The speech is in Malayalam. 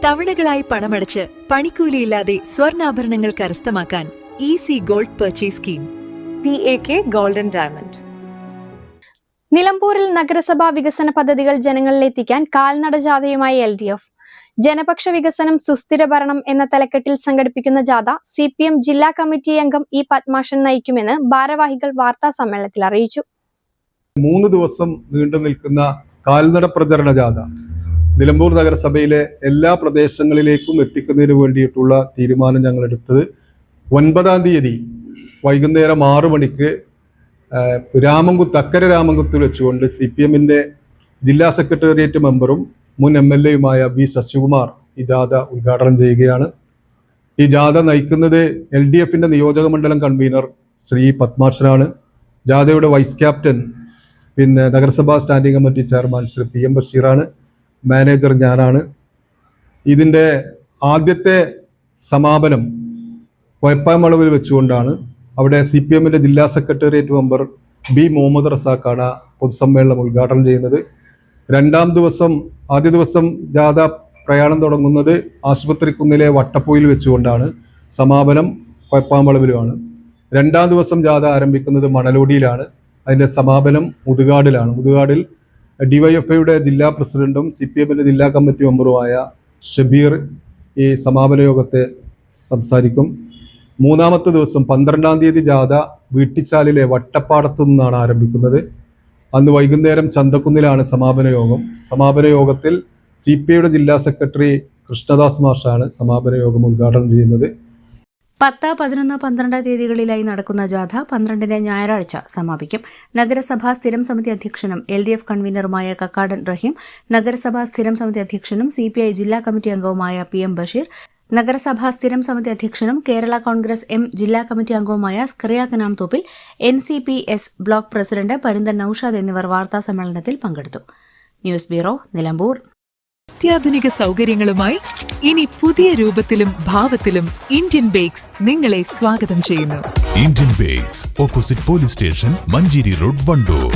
തവണകളായി പണമടച്ച് പണിക്കൂലിയില്ലാതെ സ്വർണ്ണാഭരണങ്ങൾ കരസ്ഥമാക്കാൻ easy gold purchase scheme. PAK golden diamond. നിലമ്പൂരിൽ നഗരസഭാ വികസന പദ്ധതികൾ ജനങ്ങളിലെത്തിക്കാൻ കാൽനട ജാഥയുമായി LDF. ജനപക്ഷ വികസനം സുസ്ഥിര ഭരണം എന്ന തലക്കെട്ടിൽ സംഘടിപ്പിക്കുന്ന ജാഥ CPM ജില്ലാ കമ്മിറ്റി അംഗം E പത്മാഷൻ നയിക്കുമെന്ന് ഭാരവാഹികൾ വാർത്താ സമ്മേളനത്തിൽ അറിയിച്ചു. 3 ദിവസം നീണ്ടു നിൽക്കുന്ന കാൽനട പ്രചരണ ജാഥ നിലമ്പൂർ നഗരസഭയിലെ എല്ലാ പ്രദേശങ്ങളിലേക്കും എത്തിക്കുന്നതിന് വേണ്ടിയിട്ടുള്ള തീരുമാനം ഞങ്ങൾ എടുത്തത് 9-ാം തീയതി വൈകുന്നേരം 6 മണിക്ക് അക്കരെ രാമംകുത്തിൽ വെച്ചുകൊണ്ട് CPM-ന്റെ ജില്ലാ സെക്രട്ടേറിയറ്റ് മെമ്പറും മുൻ MLA-യുമായ B. ശശികുമാർ ഈ ജാഥ ഉദ്ഘാടനം ചെയ്യുകയാണ്. ഈ ജാഥ നയിക്കുന്നത് LDF-ന്റെ നിയോജക മണ്ഡലം കൺവീനർ ശ്രീ പത്മാക്ഷനാണ്. ജാഥയുടെ വൈസ് ക്യാപ്റ്റൻ നഗരസഭാ standing committee chairman Shri PM ബഷീറാണ്. മാനേജർ ഞാനാണ്. ഇതിൻ്റെ ആദ്യത്തെ സമാപനം വൈപ്പാമളവിൽ വെച്ചുകൊണ്ടാണ്. അവിടെ CPM-ന്റെ ജില്ലാ സെക്രട്ടേറിയറ്റ് മെമ്പർ B. മുഹമ്മദ് റസാഖാണ് പൊതുസമ്മേളനം ഉദ്ഘാടനം ചെയ്യുന്നത്. ആദ്യ ദിവസം ജാഥ പ്രയാണം തുടങ്ങുന്നത് ആശുപത്രിക്കുന്നിലെ വട്ടപ്പൂയിൽ വെച്ചുകൊണ്ടാണ്. സമാപനം വൈപ്പാമളവിലുമാണ്. 2-ാം ദിവസം ജാഥ ആരംഭിക്കുന്നത് മണലോടിയിലാണ്. അതിൻ്റെ സമാപനം മുതുകാടിലാണ്. മുതുകാടിൽ DYFI-യുടെ ജില്ലാ പ്രസിഡന്റും CPM-ന്റെ ജില്ലാ കമ്മിറ്റി മെമ്പറുമായ ഷബീർ ഈ സമാപന യോഗത്തെ സംസാരിക്കും. 3-ാമത്തെ ദിവസം 12-ാം തീയതി ജാഥ വീട്ടിച്ചാലിലെ വട്ടപ്പാടത്തു നിന്നാണ് ആരംഭിക്കുന്നത്. അന്ന് വൈകുന്നേരം ചന്തക്കുന്നിലാണ് സമാപന യോഗം. സമാപന യോഗത്തിൽ CPI-യുടെ ജില്ലാ സെക്രട്ടറി കൃഷ്ണദാസ് മാഷാണ് സമാപന യോഗം ഉദ്ഘാടനം ചെയ്യുന്നത്. 10, 11, 12 തീയതികളിലായി നടക്കുന്ന ജാഥ 12-ന് ഞായറാഴ്ച സമാപിക്കും. നഗരസഭാ സ്ഥിരം സമിതി അധ്യക്ഷനും LDF കൺവീനറുമായ കക്കാടൻ റഹീം, നഗരസഭാ സ്ഥിരം സമിതി അധ്യക്ഷനും CPI ജില്ലാ കമ്മിറ്റി അംഗവുമായ PM ബഷീർ, നഗരസഭാ സ്ഥിരം സമിതി അധ്യക്ഷനും കേരള കോൺഗ്രസ് M ജില്ലാ കമ്മിറ്റി അംഗവുമായ Scaria Kanamthoppil, NCPS block president Parunthan Noushad എന്നിവർ വാർത്താ സമ്മേളനത്തിൽ പങ്കെടുത്തു. News bureau, Nilambur. അത്യാധുനിക സൗകര്യങ്ങളുമായി ഇനി പുതിയ രൂപത്തിലും ഭാവത്തിലും ഇന്ത്യൻ ബേക്സ് നിങ്ങളെ സ്വാഗതം ചെയ്യുന്നു. Indian bakes, opposite police station, Manjeri road, Wandoor.